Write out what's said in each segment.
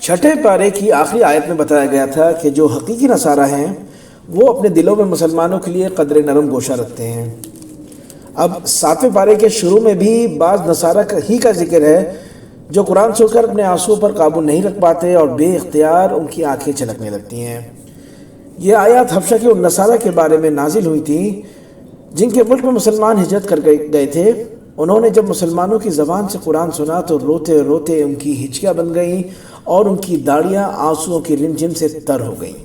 چھٹے پارے کی آخری آیت میں بتایا گیا تھا کہ جو حقیقی نصارہ ہیں وہ اپنے دلوں میں مسلمانوں کے لیے قدر نرم گوشہ رکھتے ہیں۔ اب 7ویں پارے کے شروع میں بھی بعض نصارہ ہی کا ذکر ہے جو قرآن سن کر اپنے آنسوؤں پر قابو نہیں رکھ پاتے اور بے اختیار ان کی آنکھیں چھلکنے لگتی ہیں۔ یہ آیات حبشہ کے ان نصارہ کے بارے میں نازل ہوئی تھیں جن کے ملک میں مسلمان ہجرت کر گئے تھے۔ انہوں نے جب مسلمانوں کی زبان سے قرآن سنا تو روتے روتے ان کی ہچکیاں بن گئیں اور ان کی داڑیاں آنسوؤں کی رمجم سے تر ہو گئیں۔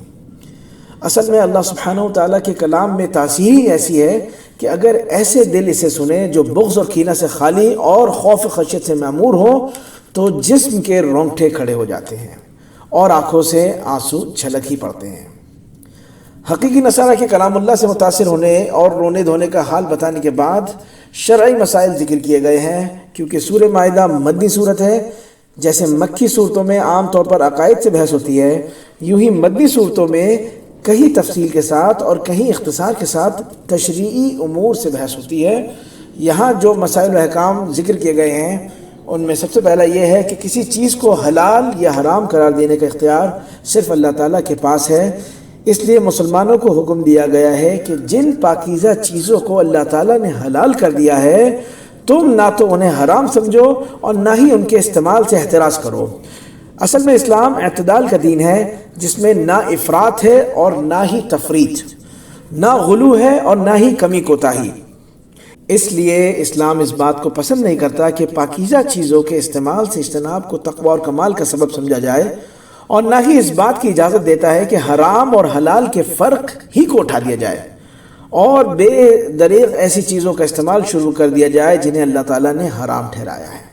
اصل میں اللہ سبحانہ و تعالیٰ کے کلام میں تاثیر ہی ایسی ہے کہ اگر ایسے دل اسے سنیں جو بغض اور کینہ سے خالی اور خوف خشیت سے معمور ہوں تو جسم کے رونگٹے کھڑے ہو جاتے ہیں اور آنکھوں سے آنسو چھلک ہی پڑتے ہیں۔ حقیقی نصارہ کے کلام اللہ سے متاثر ہونے اور رونے دھونے کا حال بتانے کے بعد شرعی مسائل ذکر کیے گئے ہیں۔ کیونکہ سورہ مائدہ مدنی صورت ہے، جیسے مکی صورتوں میں عام طور پر عقائد سے بحث ہوتی ہے، یوں ہی مدنی صورتوں میں کہیں تفصیل کے ساتھ اور کہیں اختصار کے ساتھ تشریعی امور سے بحث ہوتی ہے۔ یہاں جو مسائل و احکام ذکر کیے گئے ہیں ان میں سب سے پہلا یہ ہے کہ کسی چیز کو حلال یا حرام قرار دینے کا اختیار صرف اللہ تعالیٰ کے پاس ہے۔ اس لیے مسلمانوں کو حکم دیا گیا ہے کہ جن پاکیزہ چیزوں کو اللہ تعالیٰ نے حلال کر دیا ہے تم نہ تو انہیں حرام سمجھو اور نہ ہی ان کے استعمال سے احتراز کرو۔ اصل میں اسلام اعتدال کا دین ہے جس میں نہ افراط ہے اور نہ ہی تفریط، نہ غلو ہے اور نہ ہی کمی کوتاہی۔ اس لیے اسلام اس بات کو پسند نہیں کرتا کہ پاکیزہ چیزوں کے استعمال سے اجتناب کو تقوی اور کمال کا سبب سمجھا جائے، اور نہ ہی اس بات کی اجازت دیتا ہے کہ حرام اور حلال کے فرق ہی کو اٹھا دیا جائے اور بے دریغ ایسی چیزوں کا استعمال شروع کر دیا جائے جنہیں اللہ تعالیٰ نے حرام ٹھہرایا ہے۔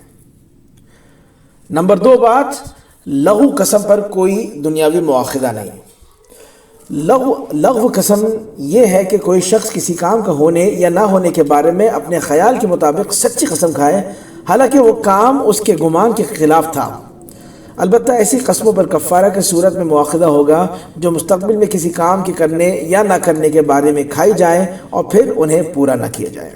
نمبر 2 بات، لغو قسم پر کوئی دنیاوی مواخذہ نہیں۔ لغو قسم یہ ہے کہ کوئی شخص کسی کام کا ہونے یا نہ ہونے کے بارے میں اپنے خیال کے مطابق سچی قسم کھائے حالانکہ وہ کام اس کے گمان کے خلاف تھا۔ البتہ ایسی قسموں پر کفارہ کی صورت میں مواخذہ ہوگا جو مستقبل میں کسی کام کے کرنے یا نہ کرنے کے بارے میں کھائی جائیں اور پھر انہیں پورا نہ کیا جائے۔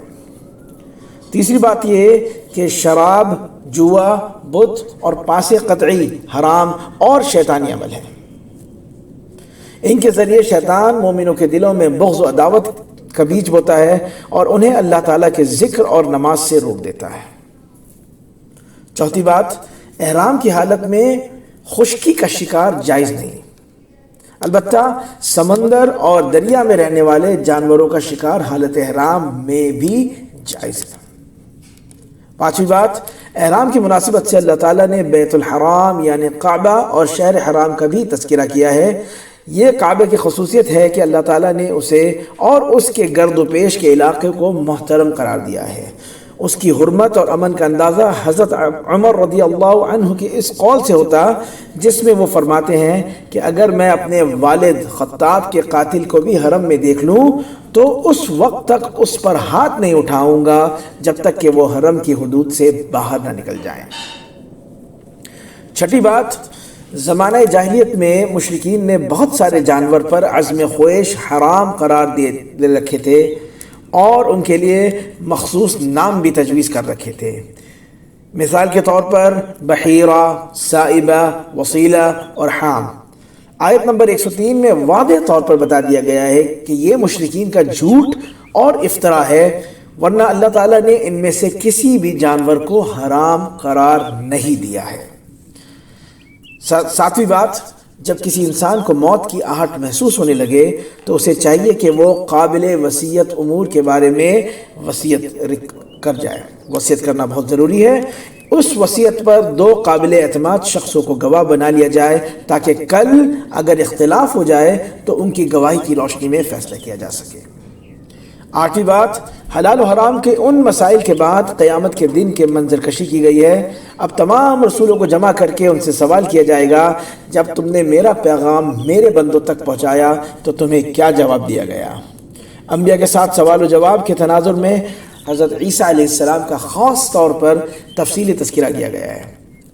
تیسری بات یہ کہ شراب، جوا، بت اور پاس قطعی حرام اور شیطانی عمل ہے۔ ان کے ذریعے شیطان مومنوں کے دلوں میں بغض و عداوت کا بیج بوتا ہے اور انہیں اللہ تعالیٰ کے ذکر اور نماز سے روک دیتا ہے۔ چوتھی بات، احرام کی حالت میں خشکی کا شکار جائز نہیں، البتہ سمندر اور دریا میں رہنے والے جانوروں کا شکار حالت احرام میں بھی جائز ہے۔ پانچویں بات، احرام کی مناسبت سے اللہ تعالیٰ نے بیت الحرام یعنی کعبہ اور شہر حرام کا بھی تذکرہ کیا ہے۔ یہ کعبے کی خصوصیت ہے کہ اللہ تعالیٰ نے اسے اور اس کے گرد و پیش کے علاقے کو محترم قرار دیا ہے۔ اس کی حرمت اور امن کا اندازہ حضرت عمر رضی اللہ عنہ کے اس قول سے ہوتا جس میں وہ فرماتے ہیں کہ اگر میں اپنے والد خطاب کے قاتل کو بھی حرم میں دیکھ لوں تو اس وقت تک اس پر ہاتھ نہیں اٹھاؤں گا جب تک کہ وہ حرم کی حدود سے باہر نہ نکل جائیں۔ چھٹی بات، زمانہ جاہلیت میں مشرکین نے بہت سارے جانور پر عزم خویش حرام قرار دے رکھے تھے اور ان کے لیے مخصوص نام بھی تجویز کر رکھے تھے۔ مثال کے طور پر بحیرہ، سائبہ، وسیلہ اور حام۔ آیت نمبر 103 میں واضح طور پر بتا دیا گیا ہے کہ یہ مشرکین کا جھوٹ اور افطرا ہے، ورنہ اللہ تعالیٰ نے ان میں سے کسی بھی جانور کو حرام قرار نہیں دیا ہے۔ ساتویں بات، جب کسی انسان کو موت کی آہٹ محسوس ہونے لگے تو اسے چاہیے کہ وہ قابل وصیت امور کے بارے میں وصیت کر جائے۔ وصیت کرنا بہت ضروری ہے۔ اس وصیت پر 2 قابل اعتماد شخصوں کو گواہ بنا لیا جائے تاکہ کل اگر اختلاف ہو جائے تو ان کی گواہی کی روشنی میں فیصلہ کیا جا سکے۔ 8ویں بات، حلال و حرام کے ان مسائل کے بعد قیامت کے دن کے منظر کشی کی گئی ہے۔ اب تمام رسولوں کو جمع کر کے ان سے سوال کیا جائے گا، جب تم نے میرا پیغام میرے بندوں تک پہنچایا تو تمہیں کیا جواب دیا گیا؟ انبیاء کے ساتھ سوال و جواب کے تناظر میں حضرت عیسیٰ علیہ السلام کا خاص طور پر تفصیلی تذکرہ کیا گیا ہے،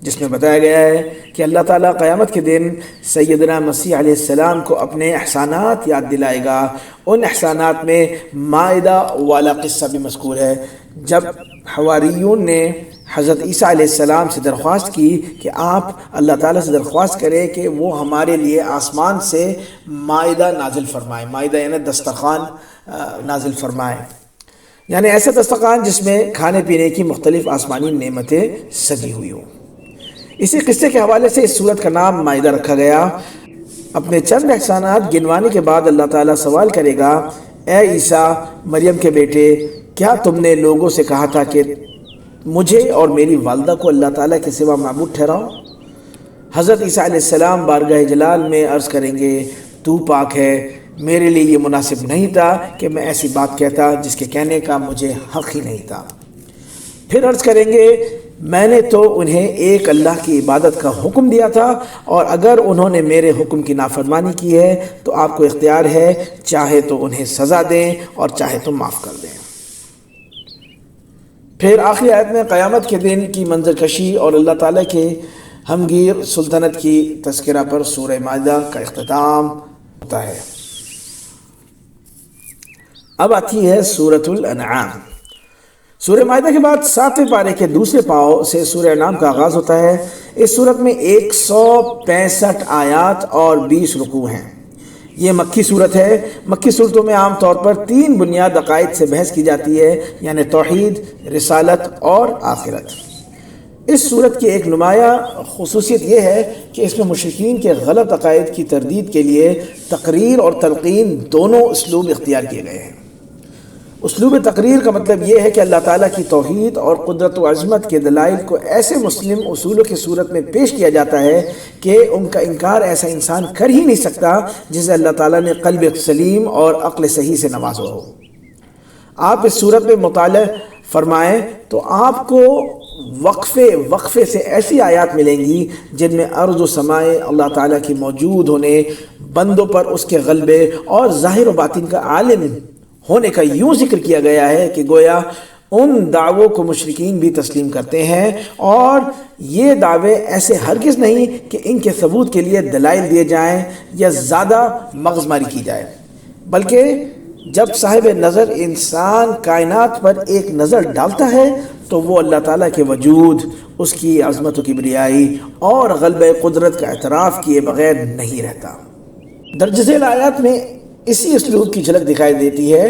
جس میں بتایا گیا ہے کہ اللہ تعالیٰ قیامت کے دن سیدنا مسیح علیہ السلام کو اپنے احسانات یاد دلائے گا۔ ان احسانات میں مائدہ والا قصہ بھی مذکور ہے، جب حواریون نے حضرت عیسیٰ علیہ السلام سے درخواست کی کہ آپ اللہ تعالیٰ سے درخواست کریں کہ وہ ہمارے لیے آسمان سے مائدہ نازل فرمائیں. مائدہ یعنی دسترخوان نازل فرمائیں، یعنی ایسا دسترخوان جس میں کھانے پینے کی مختلف آسمانی نعمتیں سجی ہوئی ہوں. اسی قصے کے حوالے سے اس سورت کا نام مائدہ رکھا گیا. اپنے چند احسانات گنوانے کے بعد اللہ تعالیٰ سوال کرے گا، اے عیسیٰ مریم کے بیٹے، کیا تم نے لوگوں سے کہا تھا کہ مجھے اور میری والدہ کو اللہ تعالیٰ کے سوا معبود ٹھہراؤ؟ حضرت عیسیٰ علیہ السلام بارگاہ جلال میں عرض کریں گے، تو پاک ہے، میرے لیے یہ مناسب نہیں تھا کہ میں ایسی بات کہتا جس کے کہنے کا مجھے حق ہی نہیں تھا. پھر عرض کریں گے، میں نے تو انہیں ایک اللہ کی عبادت کا حکم دیا تھا، اور اگر انہوں نے میرے حکم کی نافرمانی کی ہے تو آپ کو اختیار ہے، چاہے تو انہیں سزا دیں اور چاہے تو معاف کر دیں. پھر آخری آیت میں قیامت کے دن کی منظر کشی اور اللہ تعالیٰ کے ہمگیر سلطنت کی تذکرہ پر سورہ مائدہ کا اختتام ہوتا ہے. اب آتی ہے سورۃ الانعام. سورہ مائدہ کے بعد 7ویں پارے کے دوسرے پاؤ سے سورہ انعام کا آغاز ہوتا ہے. اس سورت میں 165 آیات اور 20 رکوع ہیں. یہ مکی صورت ہے. مکی صورتوں میں عام طور پر 3 بنیاد عقائد سے بحث کی جاتی ہے، یعنی توحید، رسالت اور آخرت. اس صورت کی ایک نمایاں خصوصیت یہ ہے کہ اس میں مشرکین کے غلط عقائد کی تردید کے لیے تقریر اور تلقین دونوں اسلوب اختیار کیے گئے ہیں. اسلوب تقریر کا مطلب یہ ہے کہ اللہ تعالیٰ کی توحید اور قدرت و عظمت کے دلائل کو ایسے مسلم اصولوں کی صورت میں پیش کیا جاتا ہے کہ ان کا انکار ایسا انسان کر ہی نہیں سکتا جسے اللہ تعالیٰ نے قلب سلیم اور عقل صحیح سے نوازا ہو. آپ اس صورت میں مطالعہ فرمائیں تو آپ کو وقفے سے ایسی آیات ملیں گی جن میں ارض و سمائے اللہ تعالیٰ کی موجود ہونے، بندوں پر اس کے غلبے اور ظاہر و باطن کا عالم ہونے کا یوں ذکر کیا گیا ہے کہ گویا ان دعووں کو مشرکین بھی تسلیم کرتے ہیں، اور یہ دعوے ایسے ہرگز نہیں کہ ان کے ثبوت کے لیے دلائل دیے جائیں یا زیادہ مغز ماری کی جائے، بلکہ جب صاحب نظر انسان کائنات پر ایک نظر ڈالتا ہے تو وہ اللہ تعالیٰ کے وجود، اس کی عظمت و کبریائی اور غلبہ قدرت کا اعتراف کیے بغیر نہیں رہتا. درج ذیل آیات میں اسی اسلوب کی جھلک دکھائی دیتی ہے.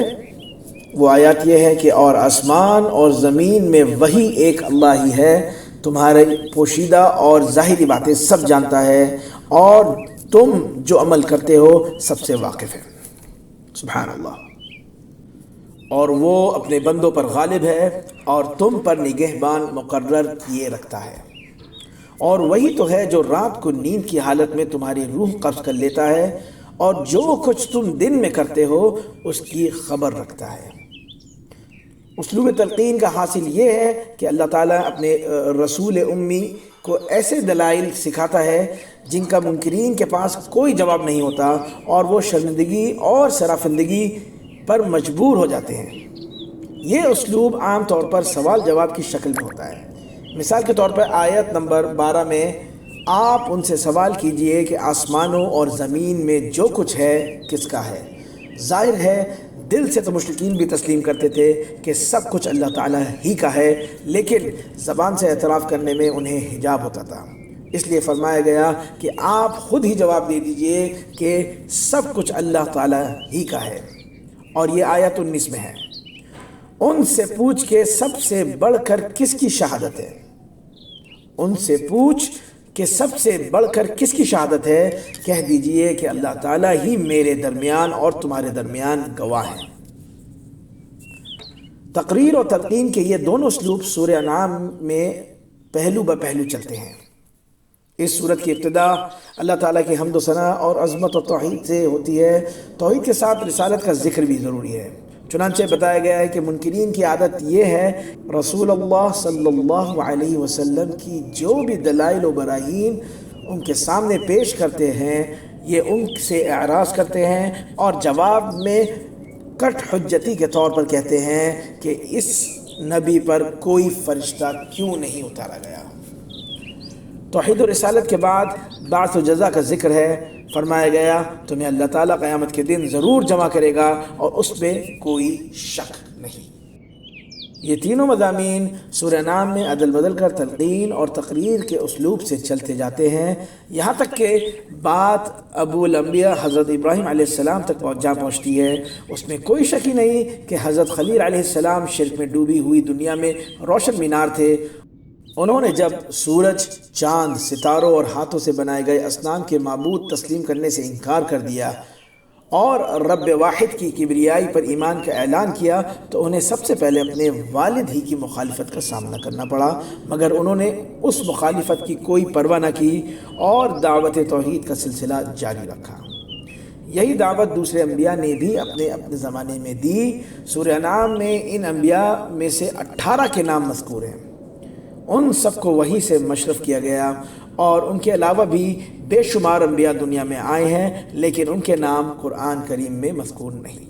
وہ آیات یہ ہے کہ اور آسمان اور زمین میں وہی ایک اللہ ہی ہے، تمہارے پوشیدہ اور ظاہری باتیں سب جانتا ہے، اور تم جو عمل کرتے ہو سب سے واقف ہے. سبحان اللہ. اور وہ اپنے بندوں پر غالب ہے اور تم پر نگہبان مقرر کیے رکھتا ہے. اور وہی تو ہے جو رات کو نیند کی حالت میں تمہاری روح قبض کر لیتا ہے، اور جو کچھ تم دن میں کرتے ہو اس کی خبر رکھتا ہے. اسلوب تلقین کا حاصل یہ ہے کہ اللہ تعالیٰ اپنے رسول امی کو ایسے دلائل سکھاتا ہے جن کا منکرین کے پاس کوئی جواب نہیں ہوتا، اور وہ شرمندگی اور سرافندگی پر مجبور ہو جاتے ہیں. یہ اسلوب عام طور پر سوال جواب کی شکل میں ہوتا ہے. مثال کے طور پر آیت نمبر 12 میں آپ ان سے سوال کیجئے کہ آسمانوں اور زمین میں جو کچھ ہے کس کا ہے. ظاہر ہے دل سے تو مشرکین بھی تسلیم کرتے تھے کہ سب کچھ اللہ تعالیٰ ہی کا ہے، لیکن زبان سے اعتراف کرنے میں انہیں حجاب ہوتا تھا. اس لیے فرمایا گیا کہ آپ خود ہی جواب دے دیجئے کہ سب کچھ اللہ تعالیٰ ہی کا ہے. اور یہ آیت 19 میں ہے، ان سے پوچھ کے سب سے بڑھ کر کس کی شہادت ہے. ان سے پوچھ کہ سب سے بڑھ کر کس کی شہادت ہے، کہہ دیجئے کہ اللہ تعالیٰ ہی میرے درمیان اور تمہارے درمیان گواہ ہے. تقریر اور تلقین کے یہ دونوں اسلوب سورہ انعام میں پہلو بہ پہلو چلتے ہیں. اس صورت کی ابتدا اللہ تعالیٰ کی حمد و ثنا اور عظمت و توحید سے ہوتی ہے. توحید کے ساتھ رسالت کا ذکر بھی ضروری ہے. چنانچہ بتایا گیا ہے کہ منکرین کی عادت یہ ہے رسول اللہ صلی اللہ علیہ وسلم کی جو بھی دلائل و براہین ان کے سامنے پیش کرتے ہیں یہ ان سے اعراض کرتے ہیں، اور جواب میں کٹ حجتی کے طور پر کہتے ہیں کہ اس نبی پر کوئی فرشتہ کیوں نہیں اتارا گیا. توحید و رسالت کے بعد بعث و جزا کا ذکر ہے. فرمایا گیا تمہیں اللہ تعالیٰ قیامت کے دن ضرور جمع کرے گا اور اس پہ کوئی شک نہیں. یہ تینوں مضامین سورہ نام میں عدل بدل کر تلقین اور تقریر کے اسلوب سے چلتے جاتے ہیں، یہاں تک کہ بات ابو الانبیاء حضرت ابراہیم علیہ السلام تک پہنچتی ہے۔ اس میں کوئی شک ہی نہیں کہ حضرت خلیل علیہ السلام شرک میں ڈوبی ہوئی دنیا میں روشن مینار تھے۔ انہوں نے جب سورج، چاند، ستاروں اور ہاتھوں سے بنائے گئے اصنام کے معبود تسلیم کرنے سے انکار کر دیا اور رب واحد کی کبریائی پر ایمان کا اعلان کیا تو انہیں سب سے پہلے اپنے والد ہی کی مخالفت کا سامنا کرنا پڑا، مگر انہوں نے اس مخالفت کی کوئی پرواہ نہ کی اور دعوت توحید کا سلسلہ جاری رکھا۔ یہی دعوت دوسرے انبیاء نے بھی اپنے زمانے میں دی۔ سورہ انعام میں ان انبیاء میں سے 18 کے نام مذکور ہیں۔ ان سب کو وحی سے مشرف کیا گیا اور ان کے علاوہ بھی بے شمار انبیاء دنیا میں آئے ہیں، لیکن ان کے نام قرآن کریم میں مذکور نہیں۔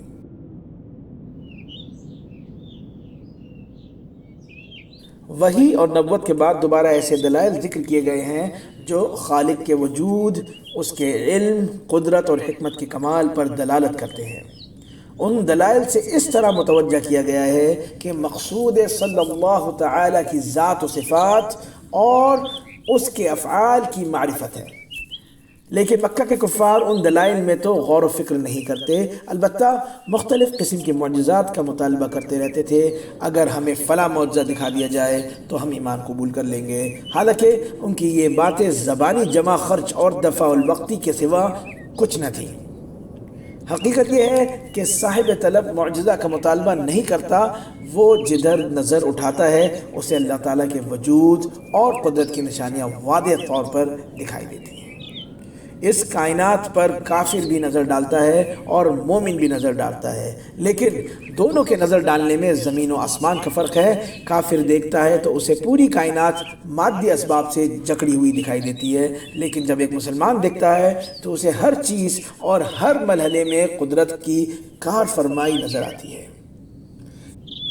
وحی اور نبوت کے بعد دوبارہ ایسے دلائل ذکر کیے گئے ہیں جو خالق کے وجود، اس کے علم، قدرت اور حکمت کے کمال پر دلالت کرتے ہیں۔ ان دلائل سے اس طرح متوجہ کیا گیا ہے کہ مقصود صلی اللہ تعالیٰ کی ذات و صفات اور اس کے افعال کی معرفت ہے، لیکن مکہ کے کفار ان دلائل میں تو غور و فکر نہیں کرتے، البتہ مختلف قسم کے معجزات کا مطالبہ کرتے رہتے تھے۔ اگر ہمیں فلاں معجزہ دکھا دیا جائے تو ہم ایمان قبول کر لیں گے، حالانکہ ان کی یہ باتیں زبانی جمع خرچ اور دفع الوقتی کے سوا کچھ نہ تھیں۔ حقیقت یہ ہے کہ صاحب طلب معجزہ کا مطالبہ نہیں کرتا، وہ جدھر نظر اٹھاتا ہے اسے اللہ تعالیٰ کے وجود اور قدرت کی نشانیاں واضح طور پر دکھائی دیتی ہیں۔ اس کائنات پر کافر بھی نظر ڈالتا ہے اور مومن بھی نظر ڈالتا ہے، لیکن دونوں کے نظر ڈالنے میں زمین و آسمان کا فرق ہے۔ کافر دیکھتا ہے تو اسے پوری کائنات مادی اسباب سے جکڑی ہوئی دکھائی دیتی ہے، لیکن جب ایک مسلمان دیکھتا ہے تو اسے ہر چیز اور ہر مرحلے میں قدرت کی کار فرمائی نظر آتی ہے۔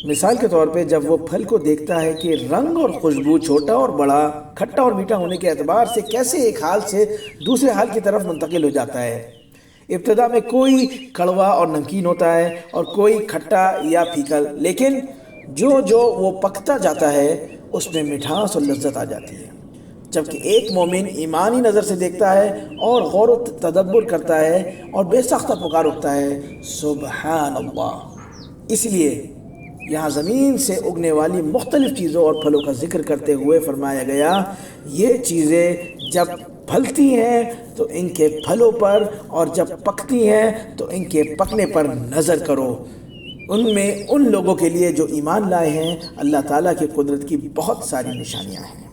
مثال کے طور پہ جب وہ پھل کو دیکھتا ہے کہ رنگ اور خوشبو، چھوٹا اور بڑا، کھٹا اور میٹھا ہونے کے اعتبار سے کیسے ایک حال سے دوسرے حال کی طرف منتقل ہو جاتا ہے۔ ابتدا میں کوئی کڑوا اور نمکین ہوتا ہے اور کوئی کھٹا یا پھیکا، لیکن جو وہ پکتا جاتا ہے اس میں مٹھاس اور لذت آ جاتی ہے۔ جبکہ ایک مومن ایمانی نظر سے دیکھتا ہے اور غور و تدبر کرتا ہے اور بے ساختہ پکار اٹھتا ہے سبحان اللہ۔ اس لیے یہاں زمین سے اگنے والی مختلف چیزوں اور پھلوں کا ذکر کرتے ہوئے فرمایا گیا، یہ چیزیں جب پھلتی ہیں تو ان کے پھلوں پر اور جب پکتی ہیں تو ان کے پکنے پر نظر کرو۔ ان میں ان لوگوں کے لیے جو ایمان لائے ہیں اللہ تعالیٰ کی قدرت کی بہت ساری نشانیاں ہیں۔